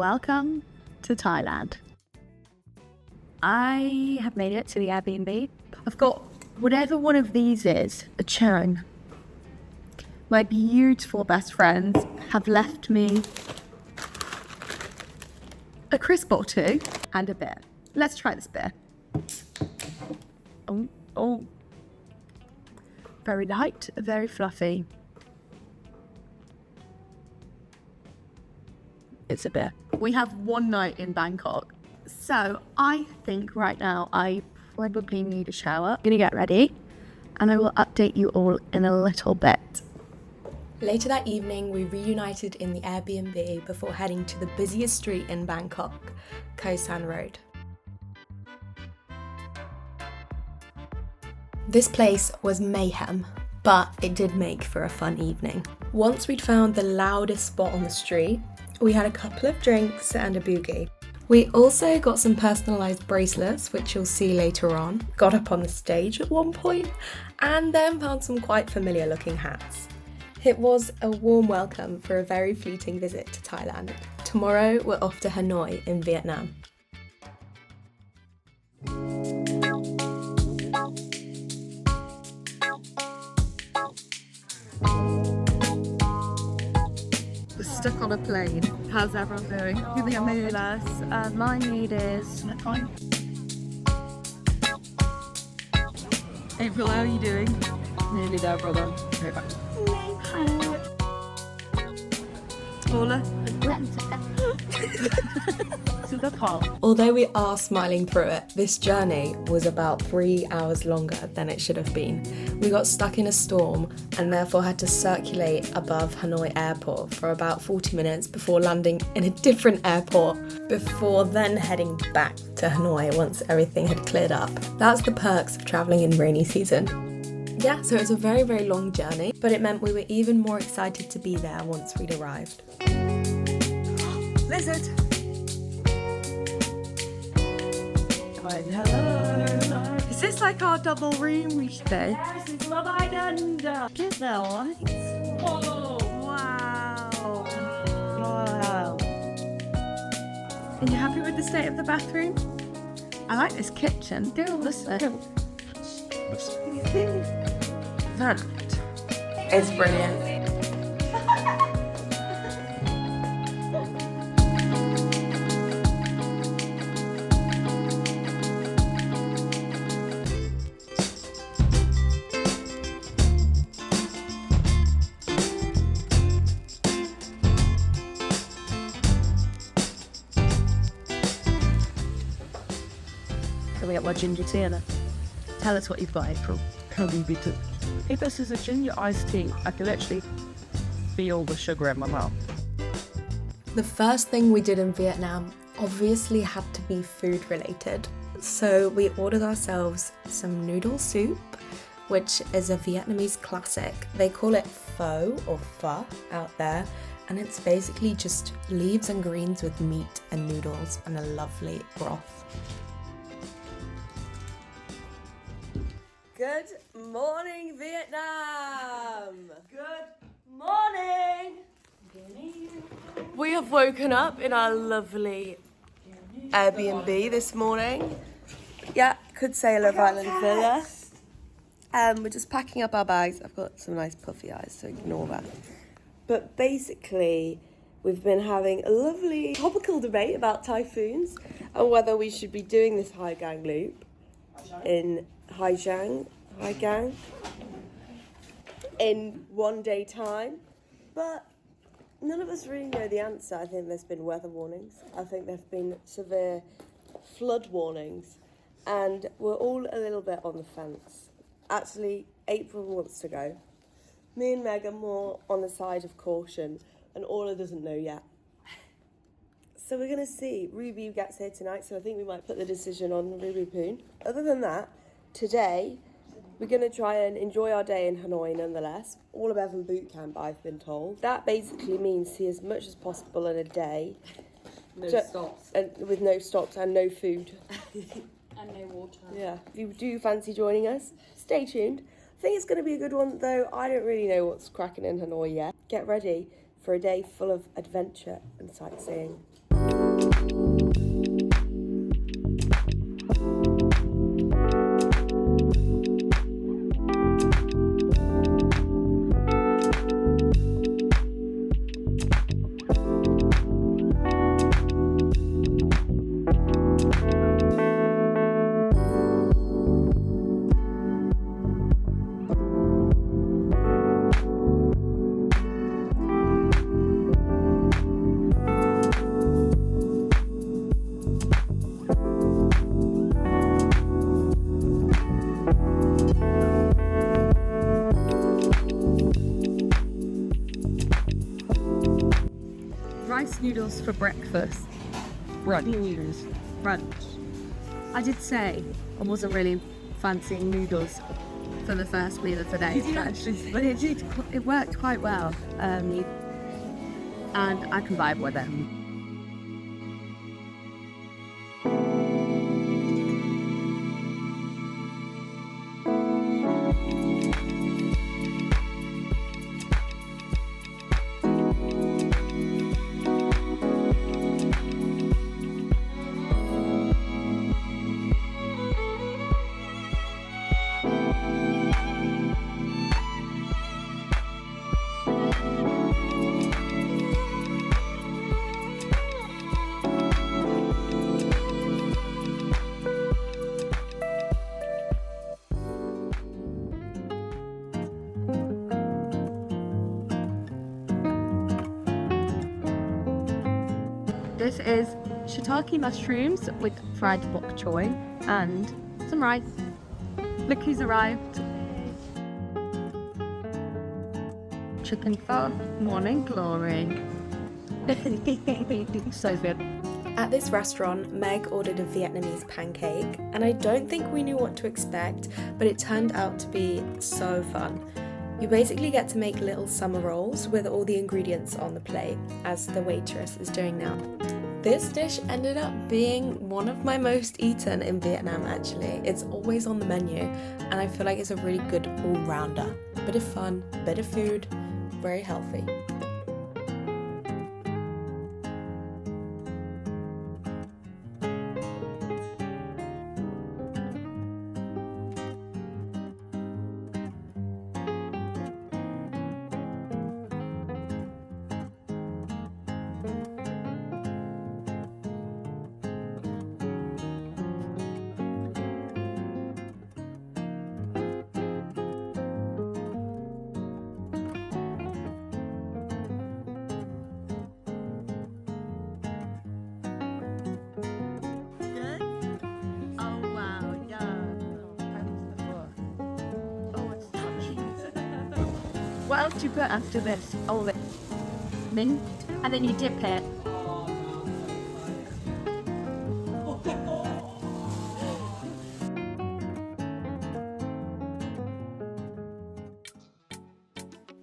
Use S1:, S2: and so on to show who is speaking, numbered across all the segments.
S1: welcome to Thailand. I have made it to the Airbnb. I've got whatever one of these is, a Chang. My beautiful best friends have left me a crisp or two and a beer. Let's try this beer. Oh. Very light, very fluffy. It's a beer. We have one night in Bangkok. So I think right now I probably need a shower. I'm gonna get ready and I will update you all in a little bit.
S2: Later that evening, we reunited in the Airbnb before heading to the busiest street in Bangkok, Khao San Road. This place was mayhem, but it did make for a fun evening. Once we'd found the loudest spot on the street, we had a couple of drinks and a boogie. We also got some personalised bracelets, which you'll see later on, got up on the stage at one point, and then found some quite familiar looking hats. It was a warm welcome for a very fleeting visit to Thailand. Tomorrow we're off to Hanoi in Vietnam.
S1: We're stuck on a plane. How's everyone doing? Giving a mood us. My mood is fine. April, how are you doing? Nearly there, brother. Okay, back. Paula.
S2: Although we are smiling through it, this journey was about 3 hours longer than it should have been. We got stuck in a storm and therefore had to circulate above Hanoi Airport for about 40 minutes before landing in a different airport, before then heading back to Hanoi once everything had cleared up. That's the perks of travelling in rainy season. Yeah, so it was a very, very long journey, but it meant we were even more excited to be there once we'd arrived.
S1: Lizard! Hello! Is this like our double room we stay?
S3: Yes, it's Love Island.
S1: Get the lights.
S3: Oh,
S1: Wow! Wow! Are you happy with the state of the bathroom? I like this kitchen. Do listen. That
S2: It's brilliant.
S1: Can we get more ginger tea in it? Tell us what you've got, April.
S3: if this is a ginger iced tea, I can literally feel the sugar in my mouth.
S2: The first thing we did in Vietnam obviously had to be food related. So we ordered ourselves some noodle soup, which is a Vietnamese classic. They call it pho or pho out there, and it's basically just leaves and greens with meat and noodles and a lovely broth.
S4: Good morning, Vietnam!
S3: Good morning!
S4: We have woken up in our lovely Airbnb this morning. Yeah, could say a Love Island villa. We're just packing up our bags. I've got some nice puffy eyes, so ignore that. But basically, we've been having a lovely topical debate about typhoons and whether we should be doing this high gang loop in Giang in 1 day time, but none of us really know the answer. I think there's been weather warnings. I think there've been severe flood warnings, and we're all a little bit on the fence. Actually, April wants to go. Me and Meg are more on the side of caution, and Orla doesn't know yet. So we're going to see. Ruby gets here tonight, so I think we might put the decision on Ruby Poon. Other than that, today, we're going to try and enjoy our day in Hanoi nonetheless. All of Evan boot camp, I've been told. That basically means see as much as possible in a day.
S3: No stops.
S4: And with no stops and no food.
S3: And no water.
S4: Yeah. If you do fancy joining us, stay tuned. I think it's going to be a good one, though. I don't really know what's cracking in Hanoi yet. Get ready for a day full of adventure and sightseeing.
S1: noodles for breakfast.
S3: Noodles.
S1: Brunch. I did say I wasn't really fancying noodles for the first meal of the day. But it worked quite well. And I can vibe with it. This is shiitake mushrooms with fried bok choy and some rice. Look who's arrived. Chicken pho, morning glory. So good.
S2: At this restaurant, Meg ordered a Vietnamese pancake, and I don't think we knew what to expect, but it turned out to be so fun. You basically get to make little summer rolls with all the ingredients on the plate, as the waitress is doing now. This dish ended up being one of my most eaten in Vietnam actually. It's always on the menu, and I feel like it's a really good all-rounder. Bit of fun, bit of food, very healthy.
S1: What else do you put after this? Oh, the mint, and then you dip it.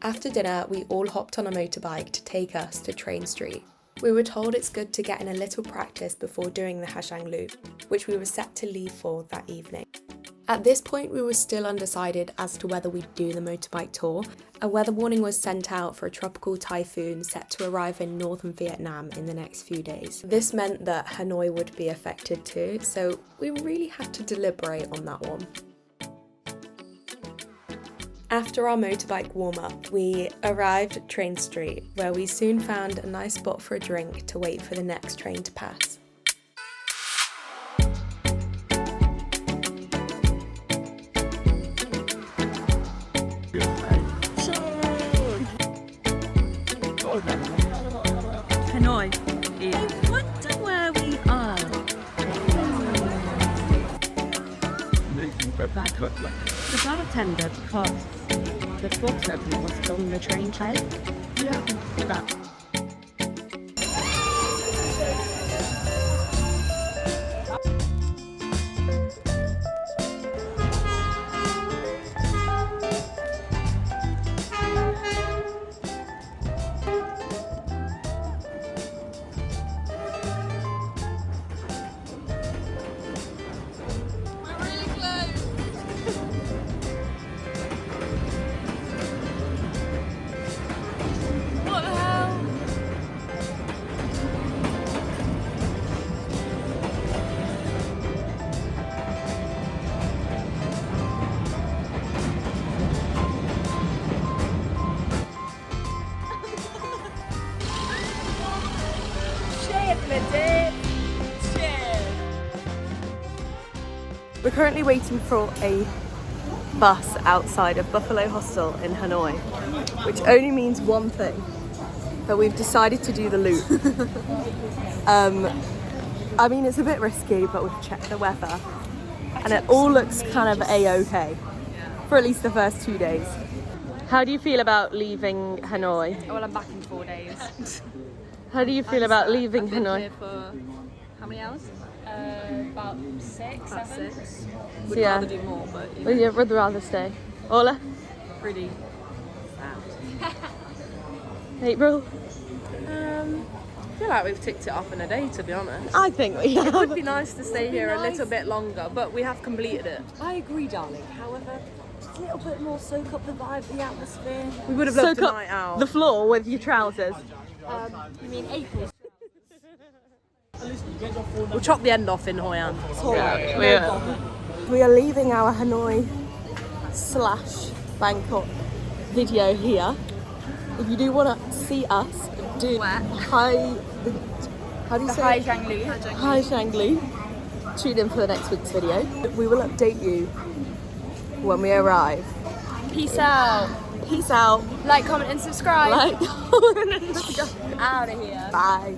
S2: After dinner, we all hopped on a motorbike to take us to Train Street. We were told it's good to get in a little practice before doing the Ha Giang Loop, which we were set to leave for that evening. At this point, we were still undecided as to whether we'd do the motorbike tour. A weather warning was sent out for a tropical typhoon set to arrive in northern Vietnam in the next few days. This meant that Hanoi would be affected too, so we really had to deliberate on that one. After our motorbike warm-up, we arrived at Train Street, where we soon found a nice spot for a drink to wait for the next train to pass.
S1: Hanoi. I wonder where we are. The bartender, because the book's open, was on the train train. Yeah. That. We're currently waiting for a bus outside of Buffalo Hostel in Hanoi, which only means one thing, that we've decided to do the loop. I mean, it's a bit risky, but we've checked the weather and it all looks kind of a-okay for at least the first 2 days. How do you feel about leaving Hanoi?
S5: Well, I'm back in 4 days.
S2: How do you feel about leaving Hanoi?
S5: For how many hours? About 6, 7.
S2: Would rather
S5: do more, but
S2: Well, yeah, would rather stay. Ola?
S5: pretty
S2: April?
S6: I feel like we've ticked it off in a day, to be honest.
S2: I think we
S6: It
S2: have.
S6: would be nice to stay here a little bit longer, but we have completed it.
S4: I agree, darling. However, just a little bit more soak up the vibe, the atmosphere.
S6: We would have loved
S2: Soak
S6: the
S2: up
S6: night out.
S2: the floor with your trousers.
S4: You mean April?
S6: We'll chop the end off in Hoan.
S2: We are leaving our Hanoi / Bangkok video here. If you do want to see us do how do you say Hai Shanglu, tune in for the next week's video. We will update you when we arrive.
S5: Peace out.
S2: Peace out.
S5: Like, comment, and subscribe.
S2: Like,
S5: Out of here.
S2: bye.